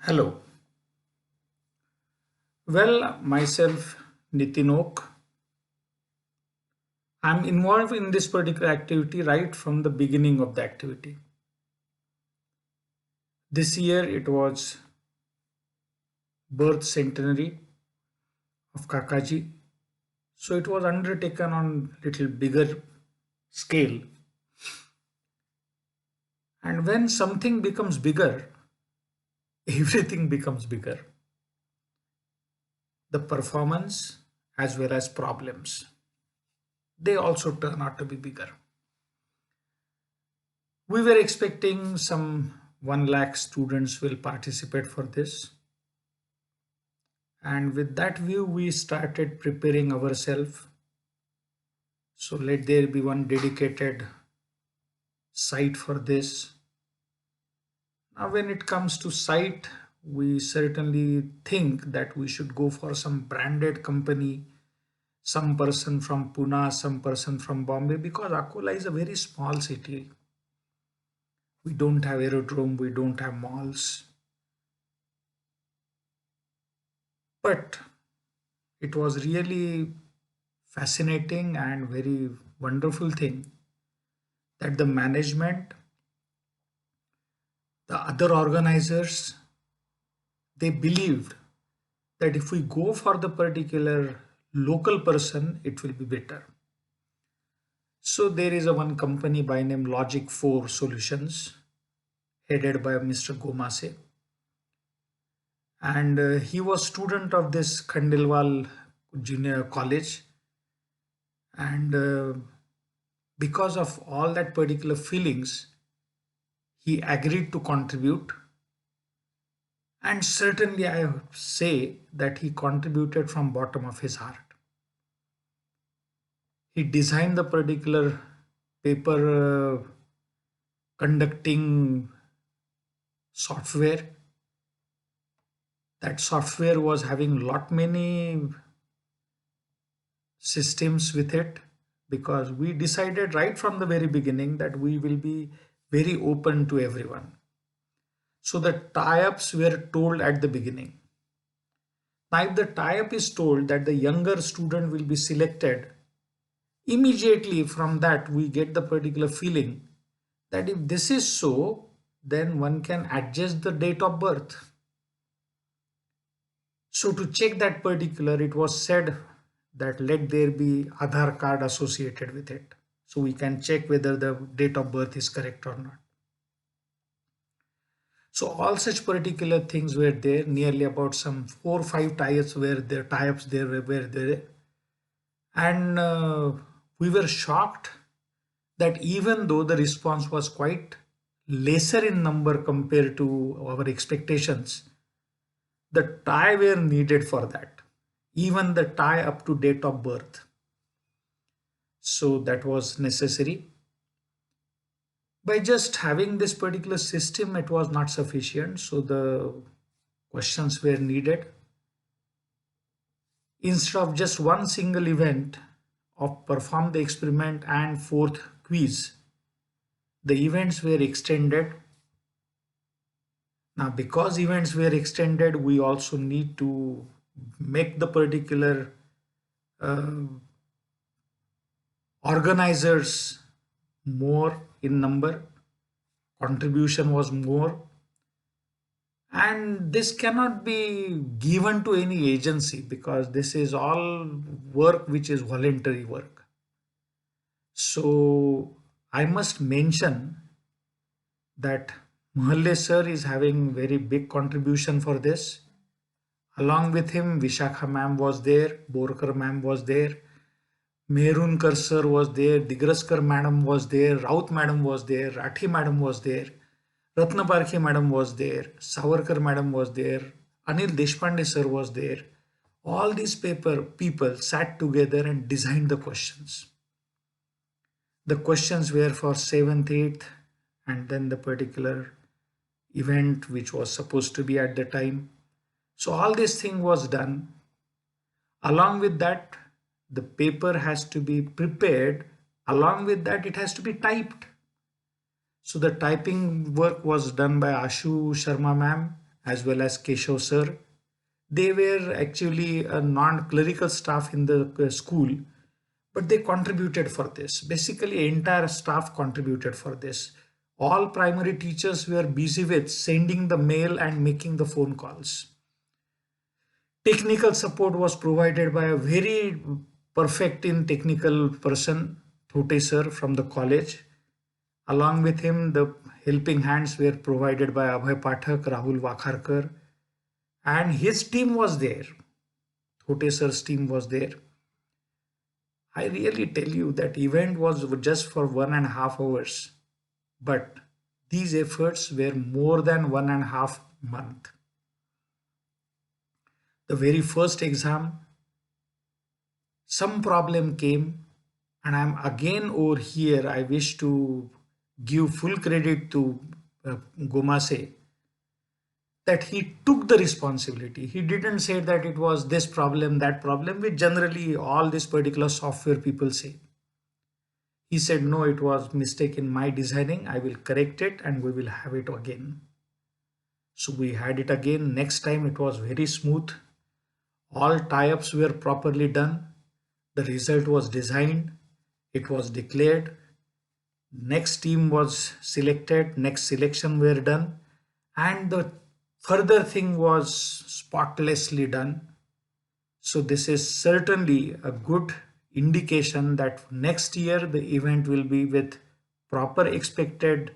Hello. Well, myself, Nitin Oak. I'm involved in this particular activity right from the beginning of the activity. This year it was birth centenary of Kakaji. So it was undertaken on little bigger scale. And when something becomes bigger, everything becomes bigger. The performance as well as problems. They also turn out to be bigger. We were expecting some 1 lakh students will participate for this. And with that view, we started preparing ourselves. So let there be one dedicated site for this. Now, when it comes to site, we certainly think that we should go for some branded company, some person from Pune, some person from Bombay, because Akola is a very small city. We don't have aerodrome, we don't have malls. But it was really fascinating and very wonderful thing that the management, the other organizers, they believed that if we go for the particular local person, it will be better. So there is a one company by name Logic 4 Solutions, headed by Mr. Gomase. And he was student of this Khandelwal Junior College. And because of all that particular feelings, he agreed to contribute. And certainly I say that he contributed from bottom of his heart. He designed the particular paper conducting software. That software was having lot many systems with it, because we decided right from the very beginning that we will be very open to everyone. So the tie-ups were told at the beginning. Now, if the tie-up is told that the younger student will be selected, immediately from that we get the particular feeling that if this is so, then one can adjust the date of birth. So to check that particular, it was said that let there be Aadhaar card associated with it. So we can check whether the date of birth is correct or not. So all such particular things were there, nearly about some 4 or 5 tie-ups were there, were there. And we were shocked that even though the response was quite lesser in number compared to our expectations, the tie were needed for that, even the tie up to date of birth. So that was necessary. By just having this particular system, it was not sufficient. So the questions were needed. Instead of just one single event of perform the experiment and fourth quiz, the events were extended. Now, because events were extended, we also need to make the particular organizers more in number, contribution was more, and this cannot be given to any agency because this is all work which is voluntary work. So I must mention that Mahalle sir is having very big contribution for this. Along with him, Vishakha ma'am was there, Borkar ma'am was there, Mehrunkar sir was there, Digraskar madam was there, Raut madam was there, Rathi madam was there, Ratnaparkhe madam was there, Savarkar madam was there, Anil Deshpande sir was there. All these people sat together and designed the questions. The questions were for 7th, 8th, and then the particular event which was supposed to be at the time. So all this thing was done. Along with that, the paper has to be prepared. Along with that, it has to be typed. So the typing work was done by Ashu Sharma ma'am as well as Keshav sir. They were actually a non-clerical staff in the school, but they contributed for this. Basically, entire staff contributed for this. All primary teachers were busy with sending the mail and making the phone calls. Technical support was provided by a very perfect in technical person, Thote sir from the college. Along with him, the helping hands were provided by Abhay Pathak, Rahul Vakharkar, and his team was there. Thote sir's team was there. I really tell you that event was just for 1.5 hours, but these efforts were more than 1.5 months. The very first exam, some problem came, and I'm again over here. I wish to give full credit to Gomase that he took the responsibility. He didn't say that it was this problem, that problem, which generally all this particular software people say. He said, no, it was mistake in my designing. I will correct it and we will have it again. So we had it again. Next time it was very smooth. All tie-ups were properly done. The result was designed. It was declared. Next team was selected. Next selection were done. And the further thing was spotlessly done. So this is certainly a good indication that next year the event will be with proper expected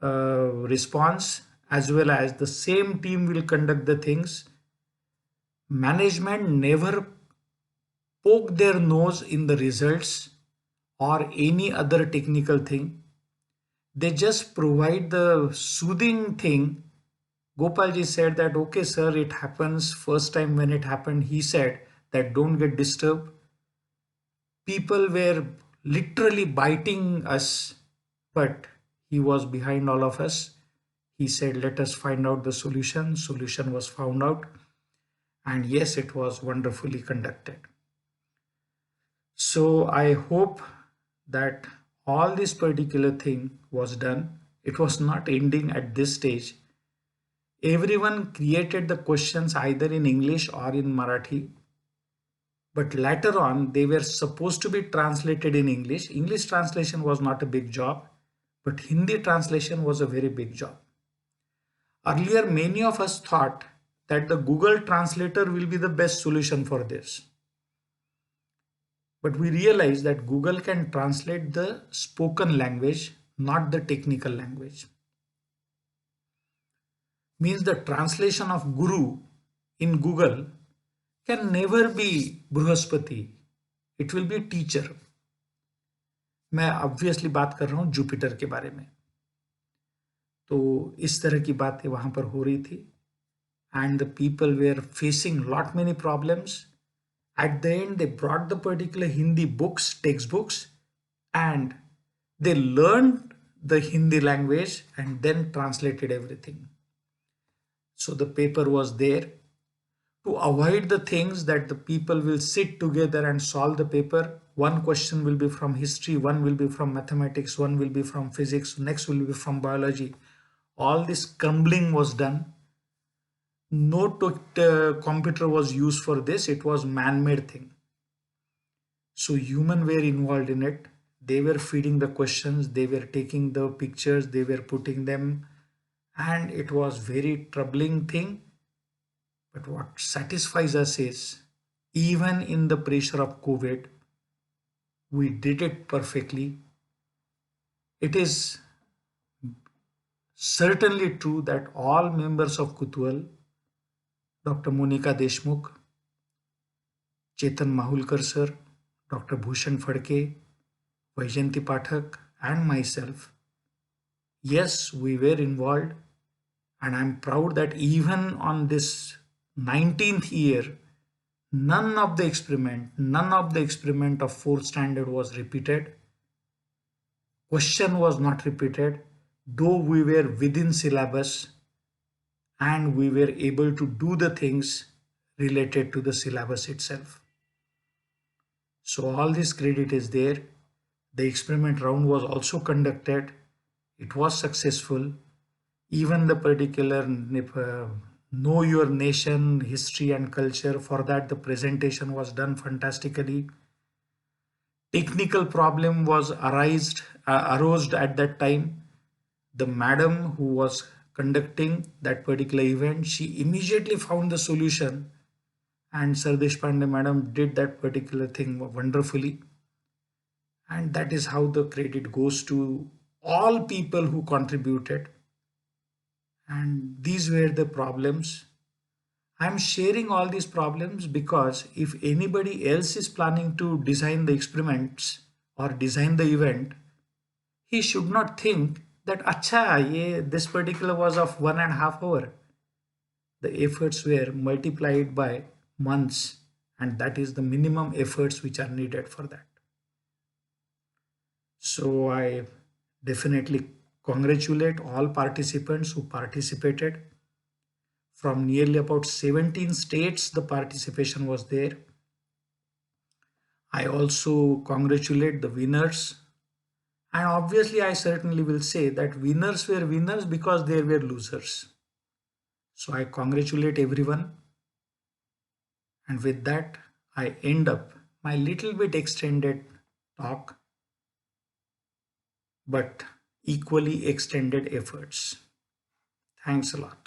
response, as well as the same team will conduct the things. Management never poke their nose in the results or any other technical thing. They just provide the soothing thing. Gopalji said that, okay, sir, it happens. First time when it happened, he said that don't get disturbed. People were literally biting us, but he was behind all of us. He said, let us find out the solution. Solution was found out. And yes, it was wonderfully conducted. So I hope that all this particular thing was done. It was not ending at this stage. Everyone created the questions either in English or in Marathi. But later on, they were supposed to be translated in English. English translation was not a big job, but Hindi translation was a very big job. Earlier, many of us thought that the Google Translator will be the best solution for this. But we realized that Google can translate the spoken language, not the technical language. Means the translation of Guru in Google can never be Bruhaspati. It will be teacher. मैं obviously बात कर रहा हूँ Jupiter के बारे में. तो इस तरह की बातें वहां पर हो रही थी. And the people were facing lot many problems. At the end, they brought the particular Hindi books, textbooks, and they learned the Hindi language and then translated everything. So the paper was there. To avoid the things that the people will sit together and solve the paper, one question will be from history, one will be from mathematics, one will be from physics, next will be from biology. All this crumbling was done. No computer was used for this. It was man-made thing. So human were involved in it. They were feeding the questions. They were taking the pictures. They were putting them. And it was very troubling thing. But what satisfies us is, even in the pressure of COVID, we did it perfectly. It is certainly true that all members of Kutwal, Dr. Monika Deshmukh, Chetan Mahulkar sir, Dr. Bhushan Phadke, Vaijayanti Pathak, and myself, yes, we were involved, and I'm proud that even on this 19th year, none of the experiment of fourth standard was repeated. Question was not repeated, though we were within syllabus and we were able to do the things related to the syllabus itself. So all this credit is there. The experiment round was also conducted. It was successful. Even the particular know your nation, history and culture, for that the presentation was done fantastically. Technical problem was arose at that time. The madam who was conducting that particular event, she immediately found the solution, and Sir Deshpande madam did that particular thing wonderfully. And that is how the credit goes to all people who contributed. And these were the problems. I'm sharing all these problems because if anybody else is planning to design the experiments or design the event, he should not think that acha this particular was of 1.5 hour. The efforts were multiplied by months, and that is the minimum efforts which are needed for that. So I definitely congratulate all participants who participated. From nearly about 17 states the participation was there. I also congratulate the winners, and obviously I certainly will say that winners were winners because there were losers. So I congratulate everyone, and with that I end up my little bit extended talk, but equally extended efforts. Thanks a lot.